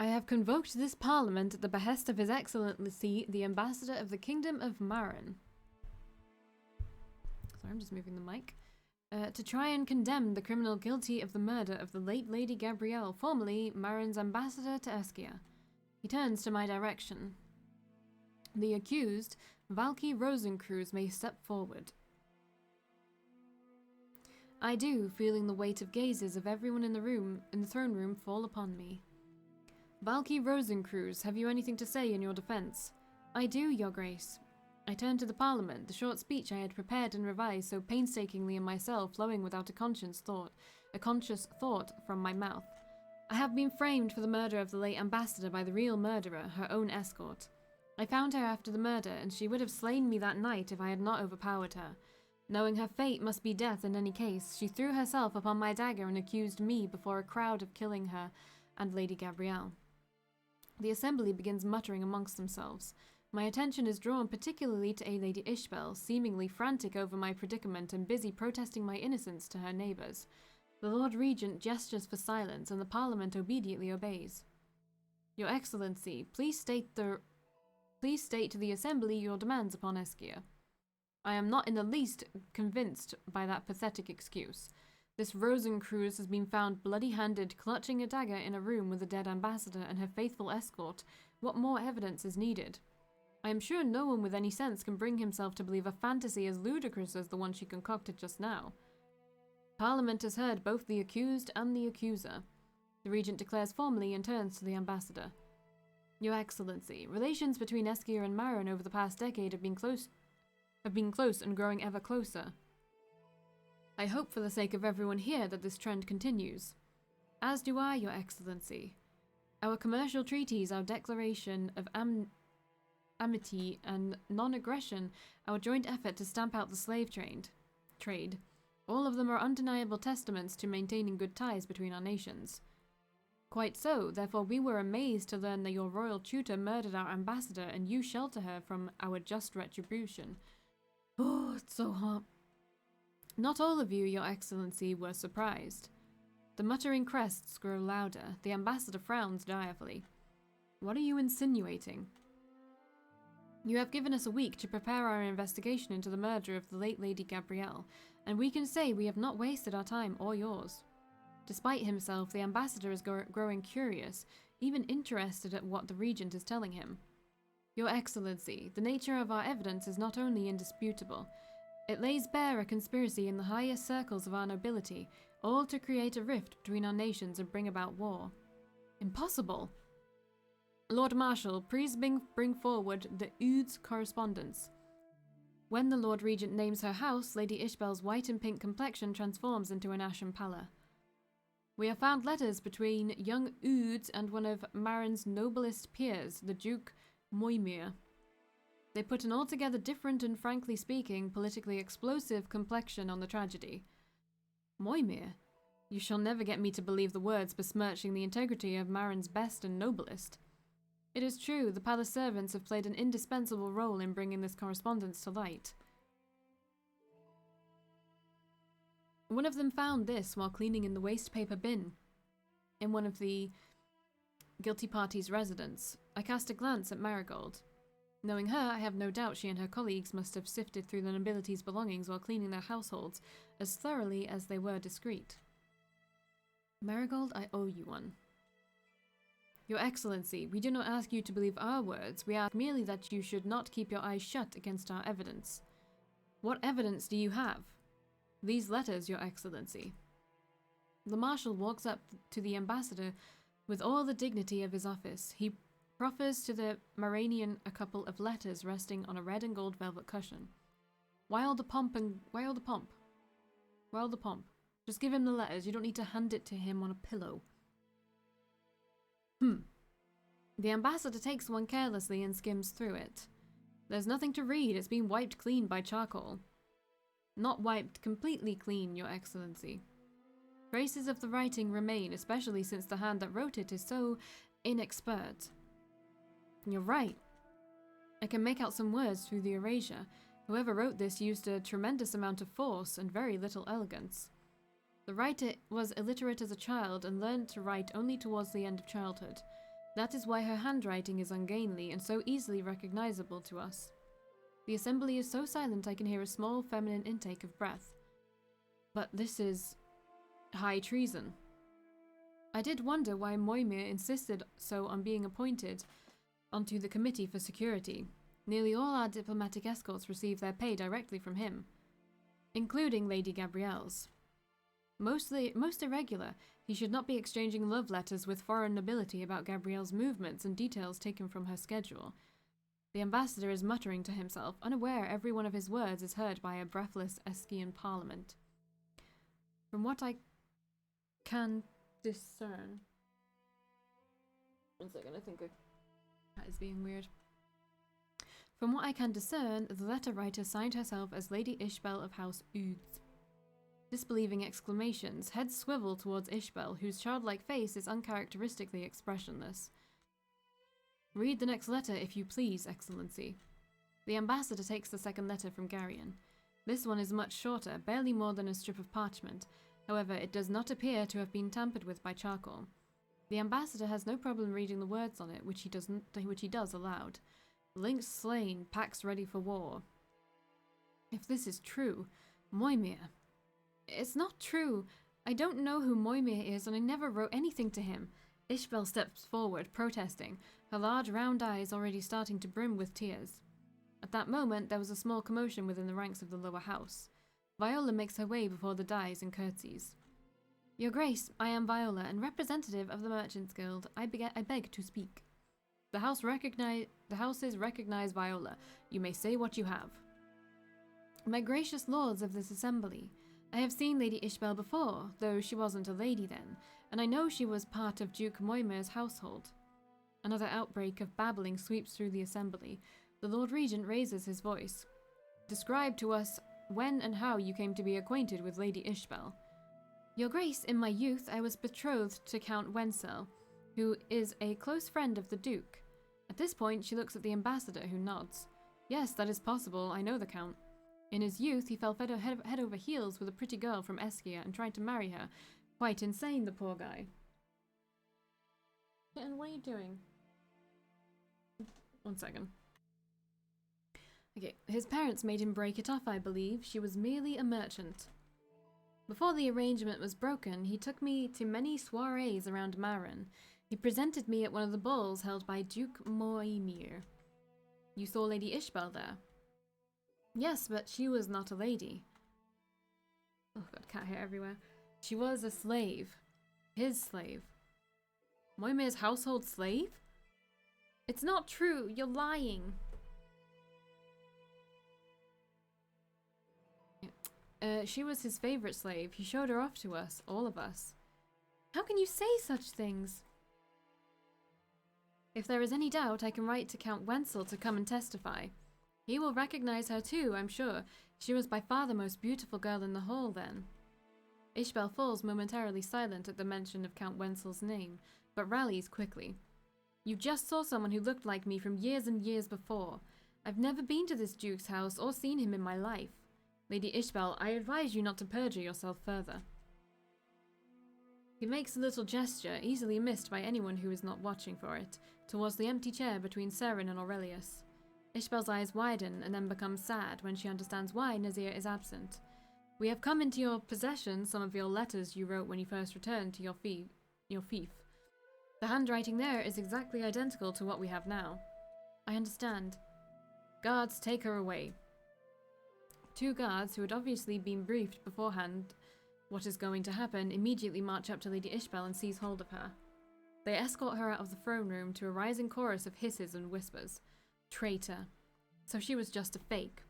I have convoked this parliament at the behest of His Excellency, the Ambassador of the Kingdom of Marin. Sorry, I'm just moving the mic. To try and condemn the criminal guilty of the murder of the late Lady Gabrielle, formerly Marin's ambassador to Eskia. He turns to my direction. The accused, Valkii Rosencreuz, may step forward. I do, feeling the weight of gazes of everyone in the throne room fall upon me. Valkii Rosencreuz, have you anything to say in your defense? I do, Your Grace. I turned to the Parliament, the short speech I had prepared and revised so painstakingly in myself flowing without a conscious thought from my mouth. I have been framed for the murder of the late ambassador by the real murderer, her own escort. I found her after the murder, and she would have slain me that night if I had not overpowered her. Knowing her fate must be death in any case, she threw herself upon my dagger and accused me before a crowd of killing her and Lady Gabrielle. The assembly begins muttering amongst themselves. My attention is drawn particularly to a Lady ISBELLLL, seemingly frantic over my predicament and busy protesting my innocence to her neighbours. The Lord Regent gestures for silence, and the Parliament obediently obeys. Your Excellency, please state to the Assembly your demands upon Eskia. I am not in the least convinced by that pathetic excuse. This Rosencreuz has been found bloody-handed, clutching a dagger in a room with the dead ambassador and her faithful escort. What more evidence is needed? I am sure no one with any sense can bring himself to believe a fantasy as ludicrous as the one she concocted just now. Parliament has heard both the accused and the accuser. The Regent declares formally and turns to the ambassador. Your Excellency, relations between Eskia and Marin over the past decade have been close and growing ever closer. I hope for the sake of everyone here that this trend continues. As do I, Your Excellency. Our commercial treaties, our declaration of amity and non-aggression, our joint effort to stamp out the slave trade, all of them are undeniable testaments to maintaining good ties between our nations. Quite so, therefore we were amazed to learn that your royal tutor murdered our ambassador and you shelter her from our just retribution. Oh, it's so hot. Not all of you, Your Excellency, were surprised. The muttering crests grow louder. The ambassador frowns direfully. What are you insinuating? You have given us a week to prepare our investigation into the murder of the late Lady Gabrielle, and we can say we have not wasted our time or yours. Despite himself, the ambassador is growing curious, even interested at what the regent is telling him. Your Excellency, the nature of our evidence is not only indisputable, it lays bare a conspiracy in the highest circles of our nobility, all to create a rift between our nations and bring about war. Impossible! Lord Marshal, please bring forward the Oude's correspondence. When the Lord Regent names her house, Lady ISBELLL's white and pink complexion transforms into an ashen pallor. We have found letters between young Oude and one of Marin's noblest peers, the Duke Moimir. They put an altogether different and, frankly speaking, politically explosive complexion on the tragedy. Moimir? You shall never get me to believe the words besmirching the integrity of Marin's best and noblest. It is true, the palace servants have played an indispensable role in bringing this correspondence to light. One of them found this while cleaning in the waste paper bin in one of the guilty party's residence. I cast a glance at Marigold. Knowing her, I have no doubt she and her colleagues must have sifted through the nobility's belongings while cleaning their households as thoroughly as they were discreet. Marigold, I owe you one. Your Excellency, we do not ask you to believe our words, we ask merely that you should not keep your eyes shut against our evidence. What evidence do you have? These letters, Your Excellency. The Marshal walks up to the ambassador with all the dignity of his office. He proffers to the Maranian a couple of letters resting on a red and gold velvet cushion. Why all the pomp? Just give him the letters, you don't need to hand it to him on a pillow. The ambassador takes one carelessly and skims through it. There's nothing to read, it's been wiped clean by charcoal. Not wiped completely clean, Your Excellency. Traces of the writing remain, especially since the hand that wrote it is so inexpert. You're right. I can make out some words through the erasure. Whoever wrote this used a tremendous amount of force and very little elegance. The writer was illiterate as a child and learned to write only towards the end of childhood. That is why her handwriting is ungainly and so easily recognizable to us. The assembly is so silent I can hear a small feminine intake of breath. But this is high treason. I did wonder why Moimir insisted so on being appointed onto the Committee for Security. Nearly all our diplomatic escorts receive their pay directly from him, including Lady Gabrielle's. Most irregular, he should not be exchanging love letters with foreign nobility about Gabrielle's movements and details taken from her schedule. The ambassador is muttering to himself, unaware every one of his words is heard by a breathless Eskian parliament. From what I can discern... One second, I think that is being weird. From what I can discern, the letter writer signed herself as Lady ISBELLLL of House Udes. Disbelieving exclamations, heads swivel towards ISBELLLL, whose childlike face is uncharacteristically expressionless. Read the next letter, if you please, Excellency. The ambassador takes the second letter from Garion. This one is much shorter, barely more than a strip of parchment. However, it does not appear to have been tampered with by charcoal. The ambassador has no problem reading the words on it, which he does aloud. Lynx slain, packs ready for war. If this is true, Moimir... It's not true. I don't know who Moimir is, and I never wrote anything to him. ISBELLLL steps forward, protesting, her large round eyes already starting to brim with tears. At that moment, there was a small commotion within the ranks of the lower house. Viola makes her way before the dais and curtsies. Your Grace, I am Viola, and representative of the Merchants Guild. I beg to speak. The houses recognize Viola. You may say what you have. My gracious lords of this assembly, I have seen Lady ISBELLLL before, though she wasn't a lady then, and I know she was part of Duke Moimir's household. Another outbreak of babbling sweeps through the assembly. The Lord Regent raises his voice. Describe to us when and how you came to be acquainted with Lady ISBELLLL. Your Grace, in my youth I was betrothed to Count Wenzel, who is a close friend of the Duke. At this point she looks at the ambassador, who nods. Yes, that is possible, I know the Count. In his youth, he fell head over heels with a pretty girl from Eskia and tried to marry her. Quite insane, the poor guy. And what are you doing? 1 second. Okay, his parents made him break it off, I believe. She was merely a merchant. Before the arrangement was broken, he took me to many soirees around Marin. He presented me at one of the balls held by Duke Moimir. You saw Lady ISBELLLL there? Yes, but she was not a lady. Oh god, cat hair everywhere. She was a slave. His slave. Moimir's household slave? It's not true, you're lying. She was his favorite slave. He showed her off to us, all of us. How can you say such things? If there is any doubt, I can write to Count Wenzel to come and testify. He will recognize her too, I'm sure. She was by far the most beautiful girl in the hall then. ISBELLLL falls momentarily silent at the mention of Count Wenzel's name, but rallies quickly. You just saw someone who looked like me from years and years before. I've never been to this Duke's house or seen him in my life. Lady ISBELLLL, I advise you not to perjure yourself further. He makes a little gesture, easily missed by anyone who is not watching for it, towards the empty chair between Seren and Aurelius. ISBELLL's eyes widen and then become sad when she understands why Nazir is absent. We have come into your possession some of your letters you wrote when you first returned to your fief. The handwriting there is exactly identical to what we have now. I understand. Guards, take her away. 2 guards, who had obviously been briefed beforehand what is going to happen, immediately march up to Lady ISBELLLL and seize hold of her. They escort her out of the throne room to a rising chorus of hisses and whispers. Traitor. So she was just a fake.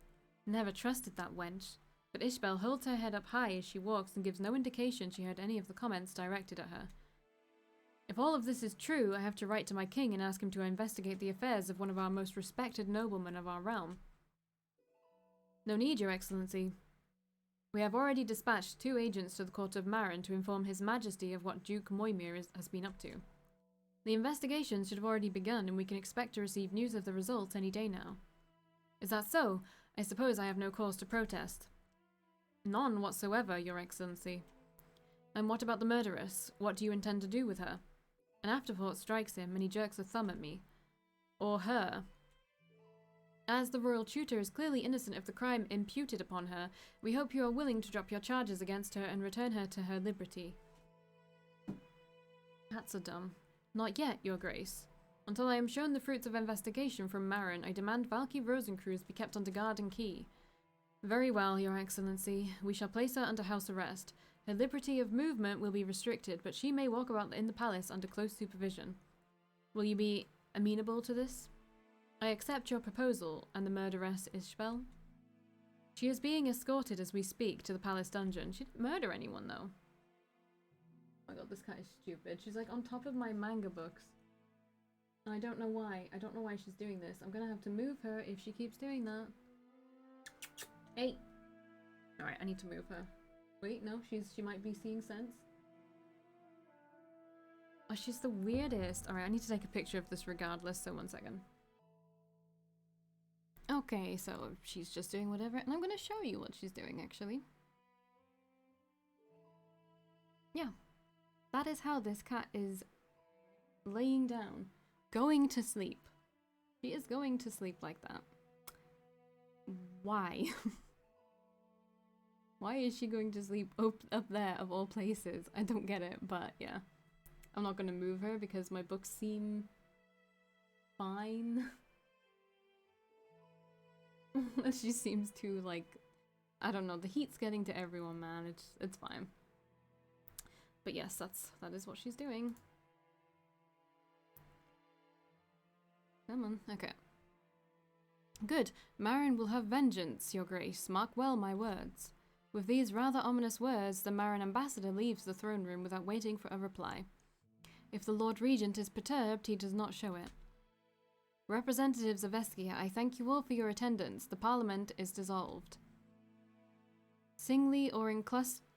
Never trusted that wench. But ISBELLLL holds her head up high as she walks and gives no indication she heard any of the comments directed at her. If all of this is true, I have to write to my king and ask him to investigate the affairs of one of our most respected noblemen of our realm. No need, Your Excellency. We have already dispatched 2 agents to the court of Marin to inform His Majesty of what Duke Moimir has been up to. The investigations should have already begun, and we can expect to receive news of the results any day now. Is that so? I suppose I have no cause to protest. None whatsoever, Your Excellency. And what about the murderess? What do you intend to do with her? An afterthought strikes him and he jerks a thumb at me. Or her. As the royal tutor is clearly innocent of the crime imputed upon her, we hope you are willing to drop your charges against her and return her to her liberty. That's a dumb. Not yet, Your Grace. Until I am shown the fruits of investigation from Marin, I demand Valkii Rosencreuz be kept under guard and key. Very well, Your Excellency. We shall place her under house arrest. Her liberty of movement will be restricted, but she may walk about in the palace under close supervision. Will you be amenable to this? I accept your proposal, and the murderess ISBELLLL? She is being escorted as we speak to the palace dungeon. She didn't murder anyone, though. Oh my god, this cat is stupid. She's like on top of my manga books. And I don't know why. I don't know why she's doing this. I'm gonna have to move her if she keeps doing that. Hey! Alright, I need to move her. Wait, no, she might be seeing sense. Oh, she's the weirdest. Alright, I need to take a picture of this regardless, so 1 second. Okay, so she's just doing whatever, and I'm gonna show you what she's doing, actually. Yeah. That is how this cat is laying down. Going to sleep. She is going to sleep like that. Why? Why is she going to sleep up there of all places? I don't get it, but yeah. I'm not gonna move her because my books seem fine. She seems too, like, I don't know, the heat's getting to everyone, man. It's fine. But yes, that is what she's doing. Come on, okay. Good. Marin will have vengeance, Your Grace. Mark well my words. With these rather ominous words, the Marin ambassador leaves the throne room without waiting for a reply. If the Lord Regent is perturbed, he does not show it. Representatives of Eskia, I thank you all for your attendance. The Parliament is dissolved. Singly or in clusters,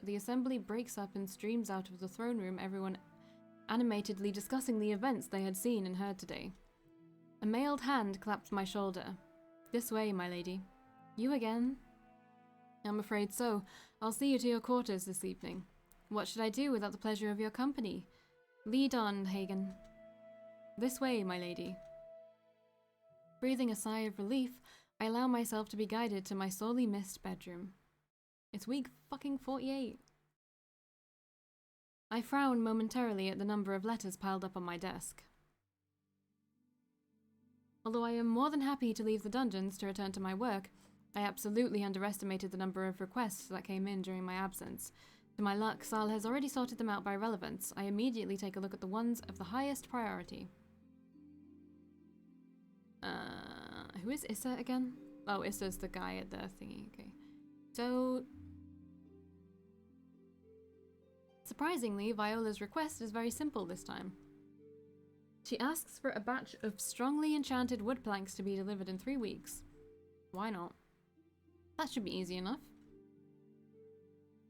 the assembly breaks up and streams out of the throne room, everyone animatedly discussing the events they had seen and heard today. A mailed hand clapped my shoulder. This way, my lady. You again? I'm afraid so. I'll see you to your quarters this evening. What should I do without the pleasure of your company? Lead on, Hagen. This way, my lady. Breathing a sigh of relief, I allow myself to be guided to my sorely missed bedroom. It's week fucking 48. I frown momentarily at the number of letters piled up on my desk. Although I am more than happy to leave the dungeons to return to my work, I absolutely underestimated the number of requests that came in during my absence. To my luck, Sal has already sorted them out by relevance. I immediately take a look at the ones of the highest priority. Who is Issa again? Oh, Issa's the guy at the thingy, okay. So... Surprisingly, Viola's request is very simple this time. She asks for a batch of strongly enchanted wood planks to be delivered in 3 weeks. Why not? That should be easy enough.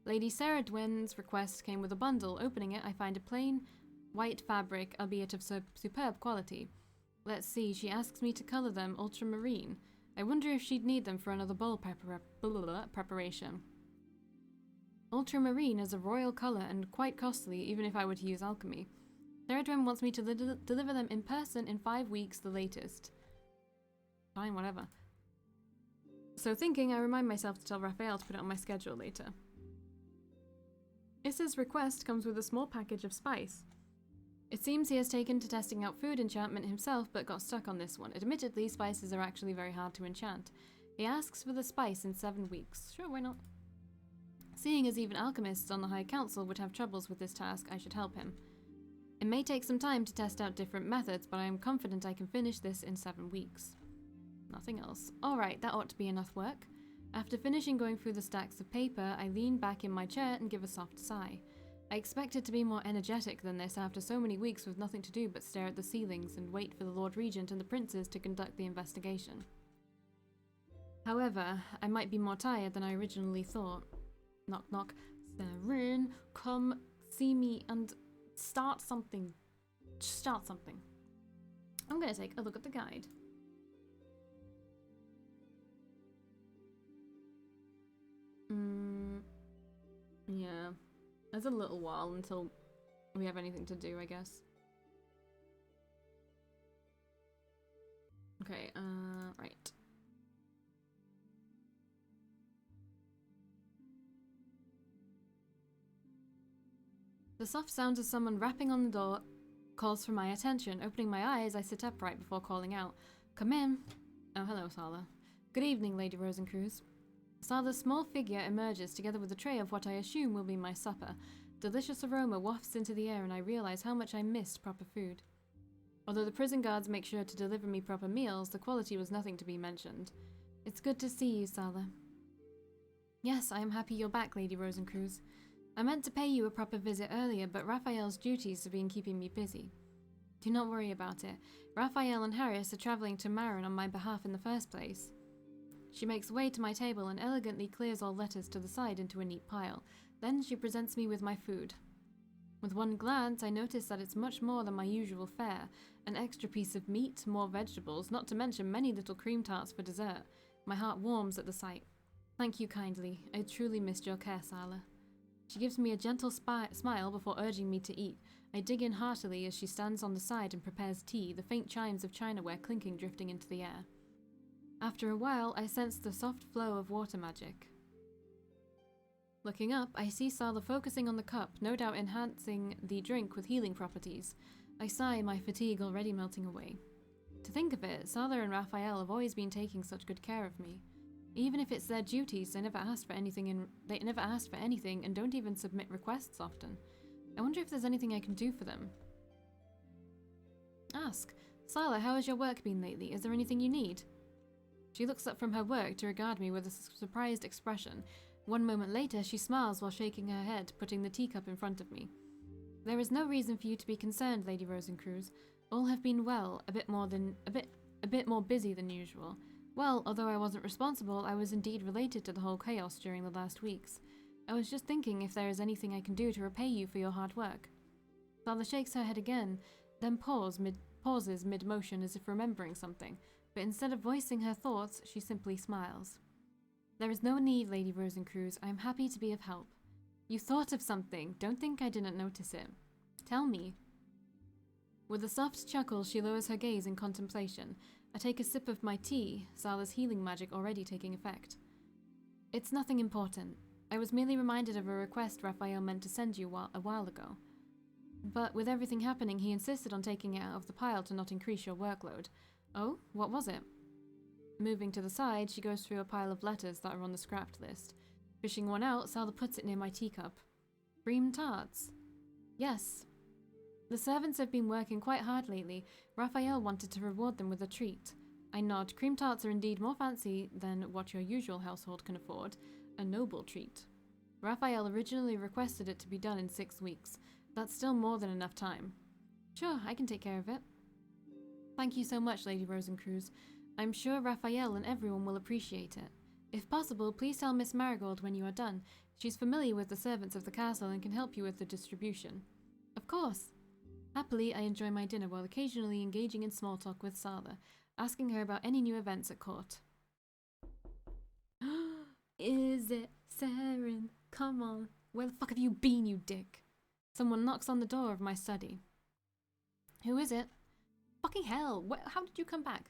Lady Sarah Dwen's request came with a bundle. Opening it, I find a plain, white fabric, albeit of superb quality. Let's see, she asks me to colour them ultramarine. I wonder if she'd need them for another bowl preparation. Ultramarine is a royal colour and quite costly, even if I were to use alchemy. Sarah Dwen wants me to deliver them in person in 5 weeks, the latest. Fine, whatever. So thinking, I remind myself to tell Raphael to put it on my schedule later. Issa's request comes with a small package of spice. It seems he has taken to testing out food enchantment himself, but got stuck on this one. Admittedly, spices are actually very hard to enchant. He asks for the spice in 7 weeks. Sure, why not? Seeing as even alchemists on the High Council would have troubles with this task, I should help him. It may take some time to test out different methods, but I am confident I can finish this in 7 weeks. Nothing else. Alright, that ought to be enough work. After finishing going through the stacks of paper, I lean back in my chair and give a soft sigh. I expected to be more energetic than this after so many weeks with nothing to do but stare at the ceilings and wait for the Lord Regent and the princes to conduct the investigation. However, I might be more tired than I originally thought. Knock knock. Saren, come see me and start something. Start something. I'm gonna take a look at the guide. Yeah. There's a little while until we have anything to do, I guess. Okay, right. The soft sound of someone rapping on the door calls for my attention. Opening my eyes, I sit upright before calling out, "Come in." Oh, hello, Sala. Good evening, Lady Rosencruz. Sala's small figure emerges together with a tray of what I assume will be my supper. Delicious aroma wafts into the air and I realize how much I missed proper food. Although the prison guards make sure to deliver me proper meals, the quality was nothing to be mentioned. It's good to see you, Sala. Yes, I am happy you're back, Lady Rosencruz. I meant to pay you a proper visit earlier, but Raphael's duties have been keeping me busy. Do not worry about it. Raphael and Harris are traveling to Marin on my behalf in the first place. She makes way to my table and elegantly clears all letters to the side into a neat pile. Then she presents me with my food. With one glance, I notice that it's much more than my usual fare. An extra piece of meat, more vegetables, not to mention many little cream tarts for dessert. My heart warms at the sight. Thank you kindly. I truly missed your care, Sala. She gives me a gentle smile before urging me to eat. I dig in heartily as she stands on the side and prepares tea, the faint chimes of chinaware clinking drifting into the air. After a while, I sense the soft flow of water magic. Looking up, I see Sala focusing on the cup, no doubt enhancing the drink with healing properties. I sigh, my fatigue already melting away. To think of it, Sala and Raphael have always been taking such good care of me. Even if it's their duties, they never ask for anything and don't even submit requests often. I wonder if there's anything I can do for them. Ask. Sala, how has your work been lately? Is there anything you need? She looks up from her work to regard me with a surprised expression. One moment later, she smiles while shaking her head, putting the teacup in front of me. There is no reason for you to be concerned, Lady Rosencruz. All have been well, a bit more busy than usual. Well, although I wasn't responsible, I was indeed related to the whole chaos during the last weeks. I was just thinking if there is anything I can do to repay you for your hard work. Sala shakes her head again, then pauses mid-motion as if remembering something, but instead of voicing her thoughts, she simply smiles. There is no need, Lady Rosencruz. I am happy to be of help. You thought of something. Don't think I didn't notice it. Tell me. With a soft chuckle, she lowers her gaze in contemplation. I take a sip of my tea, Sala's healing magic already taking effect. It's nothing important. I was merely reminded of a request Raphael meant to send you a while ago. But with everything happening, he insisted on taking it out of the pile to not increase your workload. Oh, what was it? Moving to the side, she goes through a pile of letters that are on the scrapped list. Fishing one out, Sala puts it near my teacup. Cream tarts. Yes. The servants have been working quite hard lately. Raphael wanted to reward them with a treat. I nod. Cream tarts are indeed more fancy than what your usual household can afford. A noble treat. Raphael originally requested it to be done in 6 weeks. That's still more than enough time. Sure, I can take care of it. Thank you so much, Lady Rosencruz. I'm sure Raphael and everyone will appreciate it. If possible, please tell Miss Marigold when you are done. She's familiar with the servants of the castle and can help you with the distribution. Of course. Happily, I enjoy my dinner while occasionally engaging in small talk with Sala, asking her about any new events at court. Is it Saren? Come on. Where the fuck have you been, you dick? Someone knocks on the door of my study. Who is it? Fucking hell, how did you come back?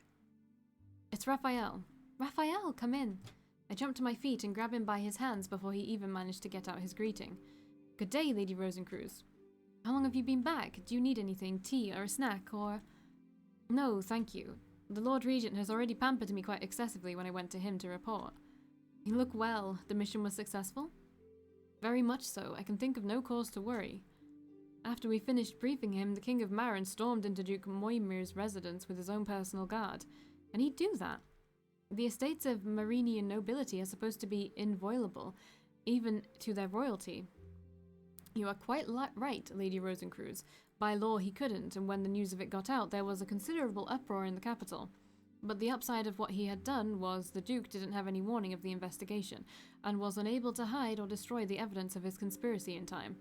It's Raphael. Raphael, come in. I jump to my feet and grab him by his hands before he even managed to get out his greeting. Good day, Lady Rosencruz. How long have you been back? Do you need anything, tea or a snack or... No, thank you. The Lord Regent has already pampered me quite excessively when I went to him to report. You look well. The mission was successful? Very much so. I can think of no cause to worry. After we finished briefing him, the King of Marin stormed into Duke Moimir's residence with his own personal guard. And he'd do that. The estates of Marinian nobility are supposed to be inviolable, even to their royalty. You are quite right, Lady Rosencruz. By law he couldn't, and when the news of it got out, there was a considerable uproar in the capital. But the upside of what he had done was the Duke didn't have any warning of the investigation, and was unable to hide or destroy the evidence of his conspiracy in time.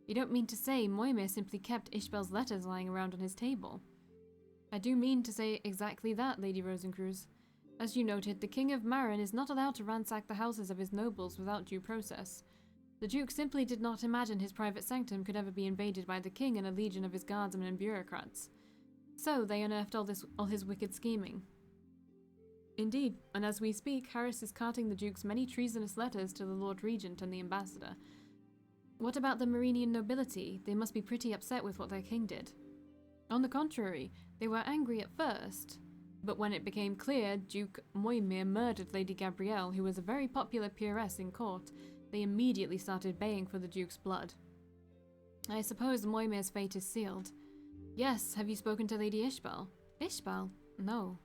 You don't mean to say Moimir simply kept Ishbel's letters lying around on his table? I do mean to say exactly that, Lady Rosencruz. As you noted, the King of Marin is not allowed to ransack the houses of his nobles without due process. The Duke simply did not imagine his private sanctum could ever be invaded by the king and a legion of his guardsmen and bureaucrats. So they unearthed all his wicked scheming. Indeed, and as we speak, Harris is carting the Duke's many treasonous letters to the Lord Regent and the Ambassador. What about the Marinian nobility? They must be pretty upset with what their king did. On the contrary, they were angry at first, but when it became clear Duke Moimir murdered Lady Gabrielle, who was a very popular peeress in court, they immediately started baying for the Duke's blood. I suppose Moimir's fate is sealed. Yes, have you spoken to Lady Ishbel? Ishbel? No.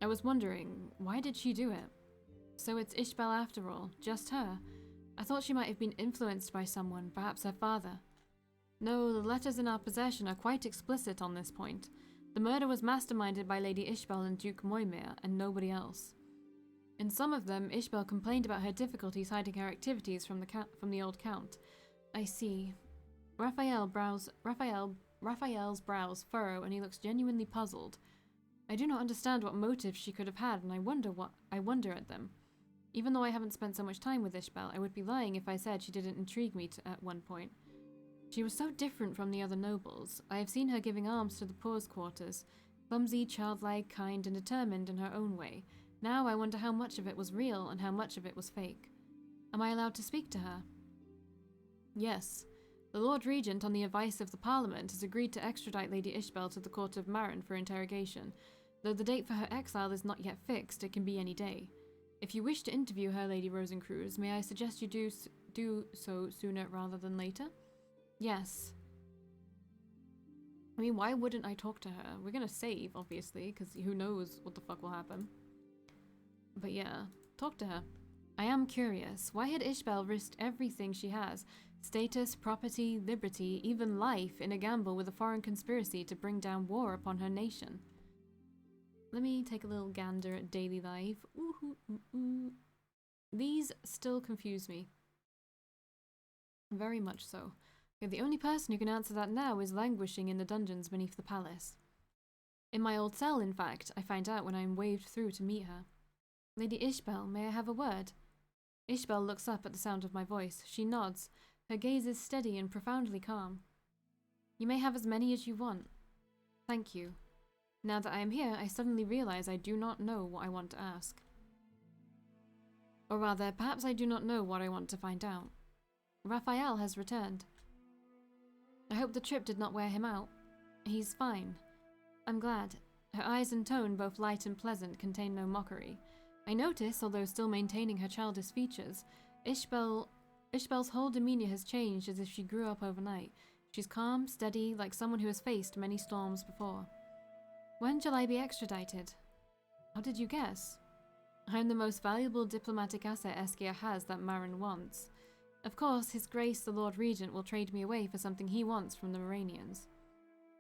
I was wondering, why did she do it? So it's Ishbel after all, just her. I thought she might have been influenced by someone, perhaps her father. No, the letters in our possession are quite explicit on this point. The murder was masterminded by Lady Ishbel and Duke Moimir, and nobody else. In some of them, Ishbel complained about her difficulties hiding her activities from the old count. I see. Raphael's brows furrow, and he looks genuinely puzzled. I do not understand what motives she could have had, and I wonder at them. Even though I haven't spent so much time with Ishbel, I would be lying if I said she didn't intrigue me at one point. She was so different from the other nobles. I have seen her giving alms to the poor's quarters, clumsy, childlike, kind, and determined in her own way. Now I wonder how much of it was real and how much of it was fake. Am I allowed to speak to her? Yes. The Lord Regent, on the advice of the Parliament, has agreed to extradite Lady Ishbel to the court of Marin for interrogation. Though the date for her exile is not yet fixed, it can be any day. If you wish to interview her, Lady Rosencruz, may I suggest you do so sooner rather than later? Yes. I mean, why wouldn't I talk to her? We're gonna save, obviously, because who knows what the fuck will happen. But yeah, talk to her. I am curious. Why had Ishbel risked everything she has? Status, property, liberty, even life in a gamble with a foreign conspiracy to bring down war upon her nation. Let me take a little gander at daily life. These still confuse me. Very much so. Okay, the only person who can answer that now is languishing in the dungeons beneath the palace. In my old cell, in fact, I find out when I am waved through to meet her. Lady Ishbel, may I have a word? Ishbel looks up at the sound of my voice. She nods. Her gaze is steady and profoundly calm. You may have as many as you want. Thank you. Now that I am here, I suddenly realize I do not know what I want to ask. Or rather, perhaps I do not know what I want to find out. Raphael has returned. I hope the trip did not wear him out. He's fine. I'm glad. Her eyes and tone, both light and pleasant, contain no mockery. I notice, although still maintaining her childish features, Ishbel's whole demeanor has changed as if she grew up overnight. She's calm, steady, like someone who has faced many storms before. When shall I be extradited? How did you guess? I am the most valuable diplomatic asset Eskia has that Marin wants. Of course, His Grace the Lord Regent will trade me away for something he wants from the Moranians.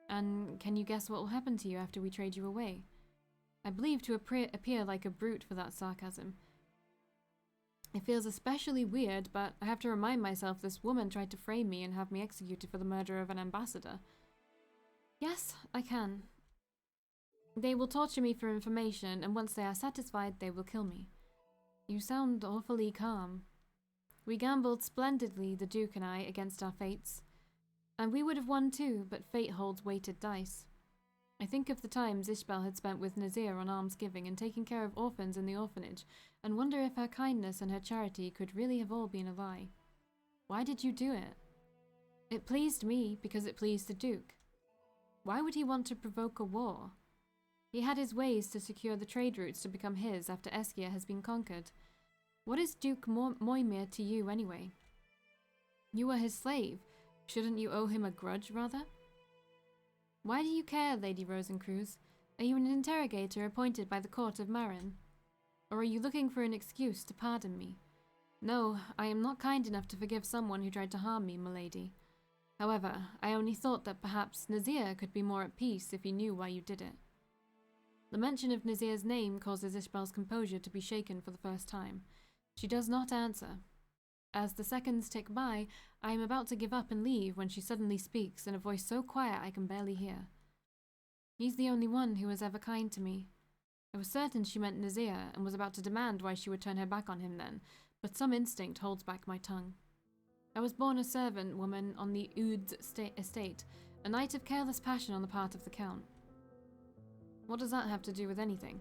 And can you guess what will happen to you after we trade you away? I believe to appear like a brute for that sarcasm. It feels especially weird, but I have to remind myself this woman tried to frame me and have me executed for the murder of an ambassador. Yes, I can. They will torture me for information, and once they are satisfied, they will kill me. You sound awfully calm. We gambled splendidly, the Duke and I, against our fates. And we would have won too, but fate holds weighted dice. I think of the times Ishbel had spent with Nazir on almsgiving and taking care of orphans in the orphanage, and wonder if her kindness and her charity could really have all been a lie. Why did you do it? It pleased me because it pleased the Duke. Why would he want to provoke a war? He had his ways to secure the trade routes to become his after Eskia has been conquered. What is Duke Moimir to you, anyway? You were his slave. Shouldn't you owe him a grudge, rather? Why do you care, Lady Rosencruz? Are you an interrogator appointed by the court of Marin? Or are you looking for an excuse to pardon me? No, I am not kind enough to forgive someone who tried to harm me, milady. However, I only thought that perhaps Nazir could be more at peace if he knew why you did it. The mention of Nazir's name causes Ishbel's composure to be shaken for the first time. She does not answer. As the seconds tick by, I am about to give up and leave when she suddenly speaks in a voice so quiet I can barely hear. He's the only one who was ever kind to me. I was certain she meant Nazir and was about to demand why she would turn her back on him then, but some instinct holds back my tongue. I was born a servant woman on the Oud's estate, a night of careless passion on the part of the Count. What does that have to do with anything?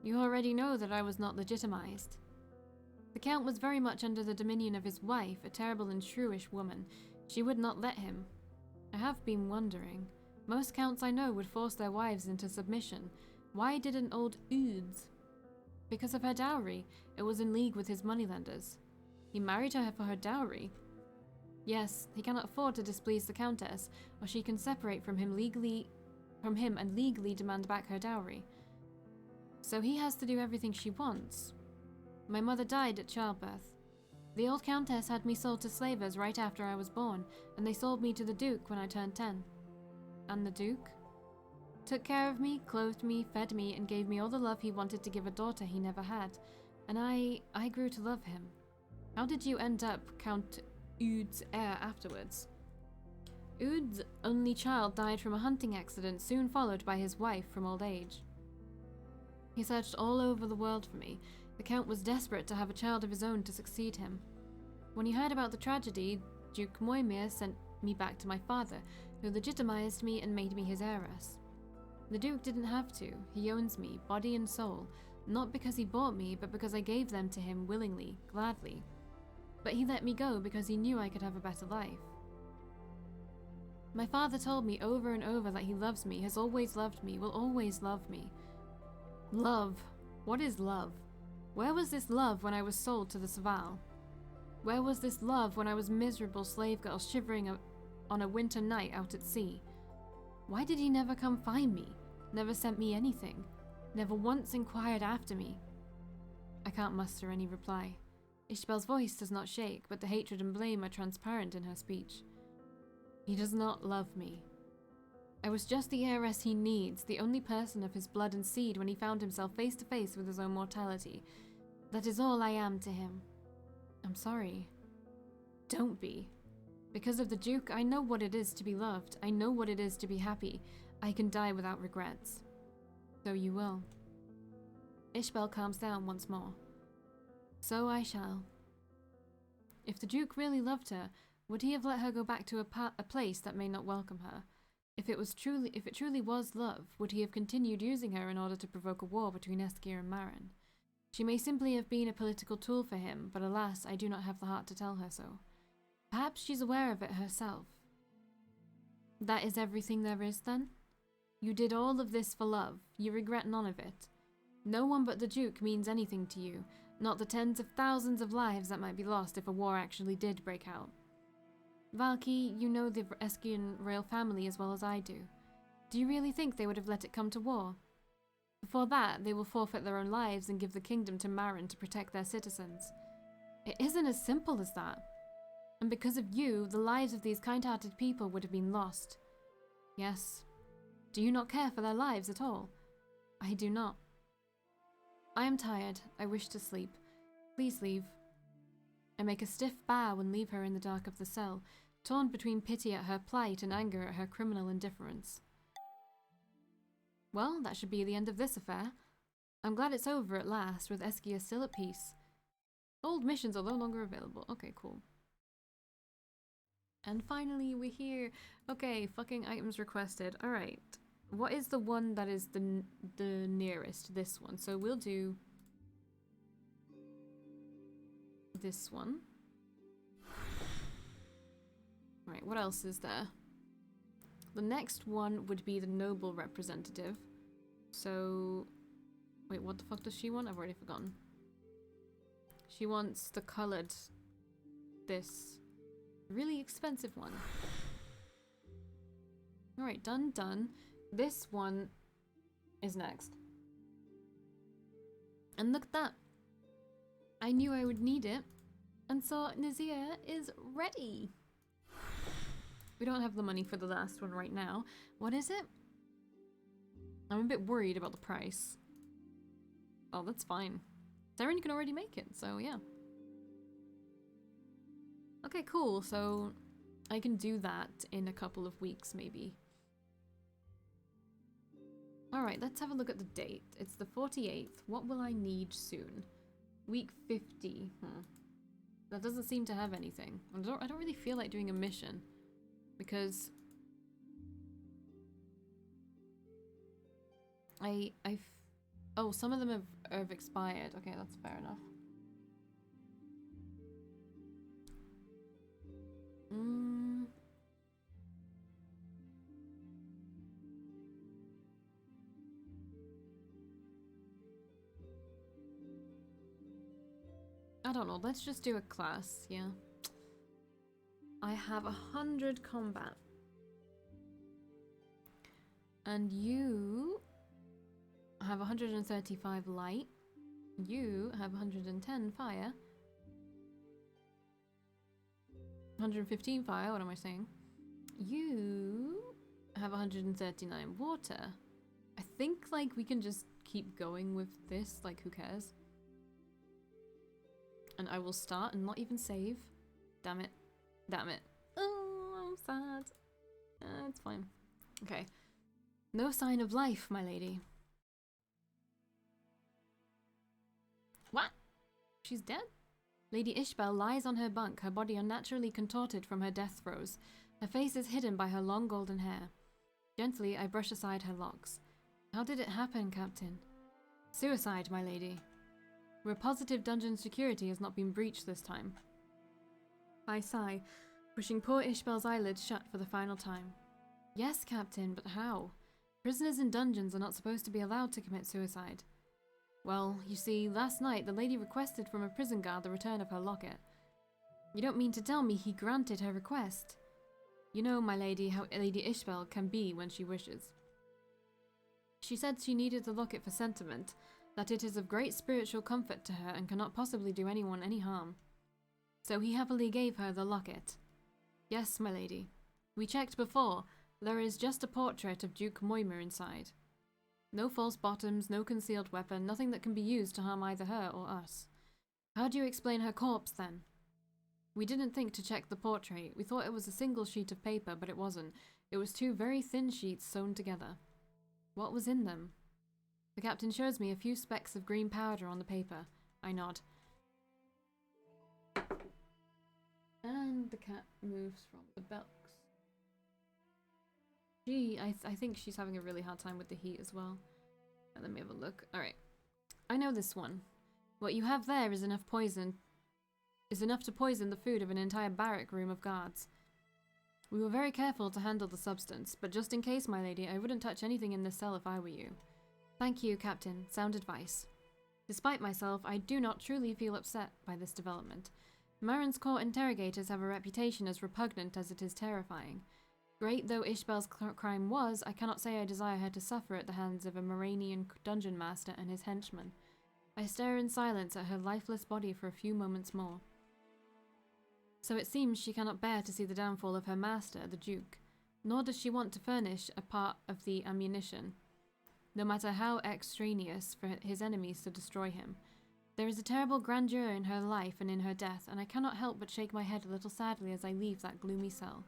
You already know that I was not legitimized. The Count was very much under the dominion of his wife, a terrible and shrewish woman. She would not let him. I have been wondering. Most counts I know would force their wives into submission. Why didn't old Oud's? Because of her dowry. It was in league with his moneylenders. He married her for her dowry. Yes, he cannot afford to displease the Countess, or she can separate from him and legally demand back her dowry. So he has to do everything she wants. My mother died at childbirth. The old Countess had me sold to slavers right after I was born, and they sold me to the Duke when I turned 10. And the Duke? Took care of me, clothed me, fed me, and gave me all the love he wanted to give a daughter he never had. And I grew to love him. How did you end up Count Oud's heir afterwards? Oud's only child died from a hunting accident, soon followed by his wife from old age. He searched all over the world for me. The Count was desperate to have a child of his own to succeed him. When he heard about the tragedy, Duke Moimir sent me back to my father, who legitimized me and made me his heiress. The Duke didn't have to. He owns me, body and soul, not because he bought me, but because I gave them to him willingly, gladly. But he let me go because he knew I could have a better life. My father told me over and over that he loves me, has always loved me, will always love me. Love. What is love? Where was this love when I was sold to the Savall? Where was this love when I was miserable slave girl shivering on a winter night out at sea? Why did he never come find me? Never sent me anything? Never once inquired after me? I can't muster any reply. Ishbel's voice does not shake, but the hatred and blame are transparent in her speech. He does not love me. I was just the heiress he needs, the only person of his blood and seed when he found himself face to face with his own mortality. That is all I am to him. I'm sorry. Don't be. Because of the Duke, I know what it is to be loved. I know what it is to be happy. I can die without regrets. So you will. Ishbel calms down once more. So I shall. If the Duke really loved her, would he have let her go back to a place that may not welcome her? If it truly was love, would he have continued using her in order to provoke a war between Eskia and Marin? She may simply have been a political tool for him, but alas, I do not have the heart to tell her so. Perhaps she's aware of it herself. That is everything there is, then? You did all of this for love. You regret none of it. No one but the Duke means anything to you, not the tens of thousands of lives that might be lost if a war actually did break out. Valkii, you know the Eskian royal family as well as I do. Do you really think they would have let it come to war? Before that, they will forfeit their own lives and give the kingdom to Marin to protect their citizens. It isn't as simple as that. And because of you, the lives of these kind-hearted people would have been lost. Yes. Do you not care for their lives at all? I do not. I am tired. I wish to sleep. Please leave. I make a stiff bow and leave her in the dark of the cell, torn between pity at her plight and anger at her criminal indifference. Well, that should be the end of this affair. I'm glad it's over at last, with Eskia still at peace. Old missions are no longer available. Okay, cool. And finally, we're here. Okay, fucking items requested. Alright. What is the one that is the nearest? This one. So we'll do this one. Alright, what else is there? The next one would be the noble representative. So, wait, what the fuck does she want? I've already forgotten. She wants the colored, this really expensive one. Alright, done. This one is next. And look at that. I knew I would need it. And so Nazir is ready. We don't have the money for the last one right now. What is it? I'm a bit worried about the price. Oh, that's fine. Saren can already make it, so yeah. Okay, cool. So I can do that in a couple of weeks, maybe. Alright, let's have a look at the date. It's the 48th. What will I need soon? Week 50. That doesn't seem to have anything. I don't really feel like doing a mission. Because... oh, some of them have expired. Okay, that's fair enough. I don't know, let's just do a class, yeah. I have 100 combat. And you have 135 light. You have 110 fire. 115 fire, what am I saying? You have 139 water. I think, like, we can just keep going with this, like, who cares? And I will start and not even save. Damn it. Damn it. Oh, I'm sad. It's fine. Okay. No sign of life, my lady. What? She's dead? Lady ISBELLLL lies on her bunk, her body unnaturally contorted from her death throes. Her face is hidden by her long golden hair. Gently, I brush aside her locks. How did it happen, Captain? Suicide, my lady. We're positive dungeon security has not been breached this time. I sigh, pushing poor ISBELLL's eyelids shut for the final time. Yes, Captain, but how? Prisoners in dungeons are not supposed to be allowed to commit suicide. Well, you see, last night the lady requested from a prison guard the return of her locket. You don't mean to tell me he granted her request? You know, my lady, how Lady ISBELLLL can be when she wishes. She said she needed the locket for sentiment, that it is of great spiritual comfort to her and cannot possibly do anyone any harm. So he happily gave her the locket. Yes, my lady. We checked before. There is just a portrait of Duke Moima inside. No false bottoms, no concealed weapon, nothing that can be used to harm either her or us. How do you explain her corpse, then? We didn't think to check the portrait. We thought it was a single sheet of paper, but it wasn't. It was two very thin sheets sewn together. What was in them? The captain shows me a few specks of green powder on the paper. I nod. And the cat moves from the box. I think she's having a really hard time with the heat as well. Let me have a look. Alright. I know this one. What you have there is enough to poison the food of an entire barrack room of guards. We were very careful to handle the substance, but just in case, my lady, I wouldn't touch anything in this cell if I were you. Thank you, Captain. Sound advice. Despite myself, I do not truly feel upset by this development. Marin's court interrogators have a reputation as repugnant as it is terrifying. Great though ISBELLL's crime was, I cannot say I desire her to suffer at the hands of a Moranian dungeon master and his henchmen. I stare in silence at her lifeless body for a few moments more. So it seems she cannot bear to see the downfall of her master, the Duke, nor does she want to furnish a part of the ammunition, no matter how extraneous, for his enemies to destroy him. There is a terrible grandeur in her life and in her death, and I cannot help but shake my head a little sadly as I leave that gloomy cell.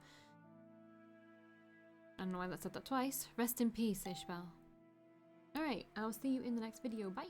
I don't know why that said that twice. Rest in peace, ISBELLLL. Alright, I'll see you in the next video. Bye!